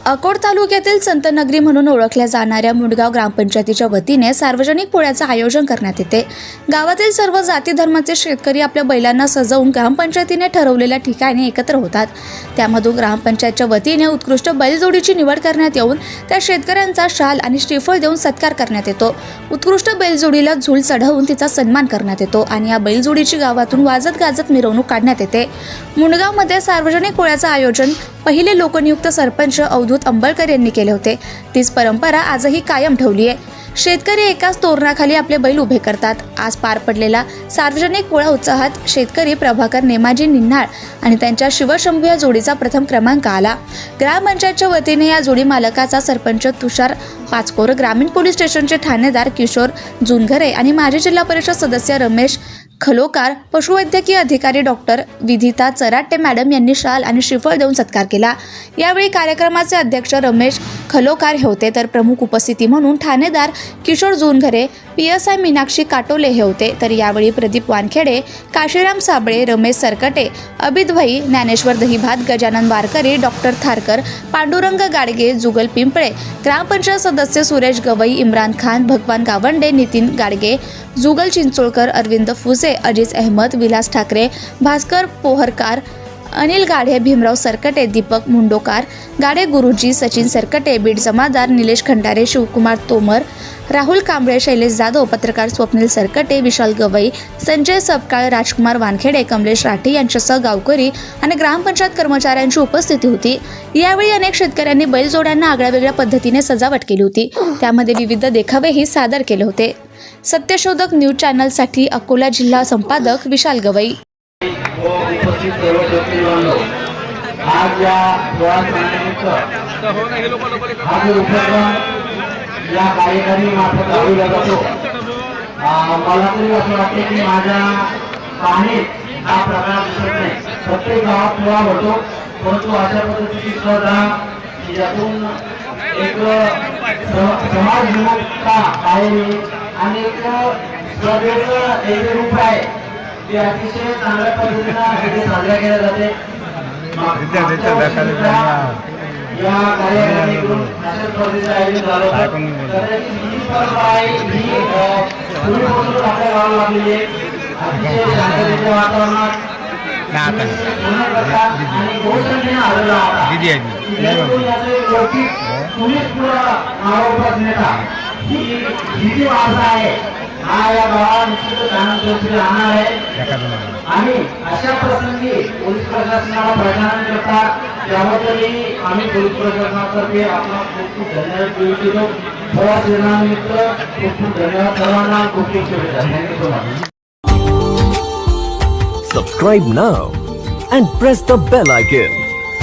अकोट तालुक्यातील संतनगरी म्हणून ओळखल्या जाणाऱ्या मुंडगाव ग्रामपंचायतीच्या वतीने सार्वजनिक पोळ्याचं आयोजन करण्यात येते। गावातील सर्व जाती धर्माचे शेतकरी आपल्या बैलांना सजवून ग्रामपंचायतीने ठरवलेल्या ठिकाणी एकत्र होतात। त्यामधून ग्रामपंचायतच्या वतीने उत्कृष्ट बैलजोडीची निवड करण्यात येऊन त्या शेतकऱ्यांचा शाल आणि श्रीफळ देऊन सत्कार करण्यात येतो। उत्कृष्ट बैलजोडीला झूल चढवून तिचा सन्मान करण्यात येतो आणि या बैलजोडीची गावातून वाजत गाजत मिरवणूक काढण्यात येते। मुंडगावमध्ये सार्वजनिक पोळ्याचं आयोजन पहिले लोकनियुक्त सरपंच अवधूत अंबळकर यांनी केले होते। तीच परंपरा आजही कायम ठेवली आहे। शेतकरी एकाच तोरणाखाली आपले बैल उभे करतात। आज पार पडलेला सार्वजनिक पोळा उत्साहात शेतकरी प्रभाकर नेमाजी निन्हाळ आणि त्यांच्या शिवशंभू या जोडीचा प्रथम क्रमांक आला। ग्रामपंचायतच्या वतीने या जोडी मालकाचा सरपंच तुषार पाचकोर, ग्रामीण पोलीस स्टेशनचे ठाणेदार किशोर जुनघरे आणि माजी जिल्हा परिषद सदस्य रमेश खलोकार, पशुवैद्यकीय अधिकारी डॉक्टर विधिता चराटे मॅडम यांनी शाल आणि श्रीफळ देऊन सत्कार केला। यावेळी कार्यक्रमाचे अध्यक्ष रमेश खलोकार हे होते, तर प्रमुख उपस्थिती म्हणून ठाणेदार किशोर जुनघरे, PSI मीनाक्षी काटोले हे होते। तर यावेळी प्रदीप वानखेडे, काशीराम साबळे, रमेश सरकटे, अभित भाई, ज्ञानेश्वर दहीभात, गजानन वारकरी, डॉक्टर थारकर, पांडुरंग गाडगे, जुगल पिंपळे, ग्रामपंचायत सदस्य सुरेश गवई, इम्रान खान, भगवान गावंडे, नितीन गाडगे, जुगल चिंचोळकर, अरविंद फुसे, अजीज अहमद, विलास ठाकरे, भास्कर पोहरकार, अनिल गाढे, भीमराव सरकटे, दीपक मुंडोकार, गाडे गुरुजी, सचिन सरकटे, बीड जमादार, निलेश खंडारे, शिवकुमार तोमर, राहुल कांबळे, शैलेश जाधव, पत्रकार स्वप्नील सरकटे, विशाल गवई, संजय सबकाळ, राजकुमार वानखेडे, कमलेश राठी यांच्यासह गावकरी आणि ग्रामपंचायत कर्मचाऱ्यांची उपस्थिती होती। यावेळी अनेक शेतकऱ्यांनी बैलजोड्यांना आगळ्यावेगळ्या पद्धतीने सजावट केली होती। त्यामध्ये विविध देखावेही सादर केले होते। सत्यशोधक न्यूज चॅनलसाठी अकोला जिल्हा संपादक विशाल गवई। आज या कार्यक्रमी मार्फत राबविला जातो। मला तरी असं वाटते की माझ्या पाहणीत हा प्रकार दिसत नाही। प्रत्येक गावात पोळा होतो, परंतु अशा पद्धतीची स्पर्धा यातून एक समाजविमुखता आहे आणि एक स्पर्धेचं एक रूप आहे ते अतिशय चांगल्या पद्धतीने साजरा केला जाते। या कार्यक्रमातून अशा स्पर्धेचं आयोजन झालं होतं। ही स्पर्धा आहे ही पूर्वीपासून आपल्या गावाला लागलेली आहे। अतिशय शांततेच्या वातावरणात आणि बहुसंख्येने आलेला होता। ही वारसा आहे हा या गावाला निश्चितच आनंद राहणार आहे। आणि अशा प्रसंगी पोलीस प्रशासनाला प्रशासन करता त्याबद्दलही आम्ही पोलीस प्रशासनातर्फे आपला खूप खूप धन्यवाद देऊ इच्छितो। प्रवास दिनानिमित्त खूप खूप धन्यवाद सर्वांना, खूप खूप शुभेच्छा। Thank you so much. Subscribe now and press the bell icon.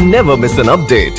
Never miss an update.